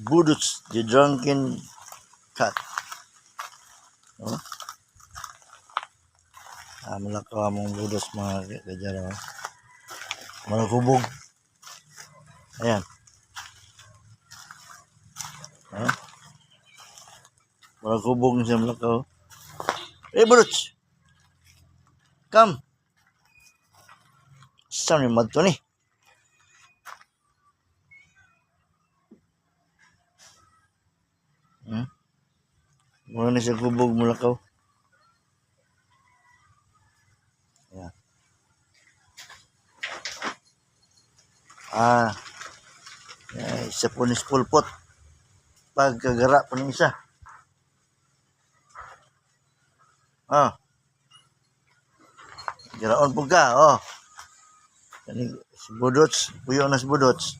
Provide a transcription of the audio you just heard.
Budots, the drunken cat. Oh. Malakaw among budots mga kajara. Malakubog. Ayan. Malakubog siya malakaw. Hey, budots! Come! Saan yung madto ni? Muna na siya kubog mulakaw. Ayan. Isa po ni Pulpot. Pagkagara po ng isa. Garaon po ka, oh. Si Budots, puyo na si Budots.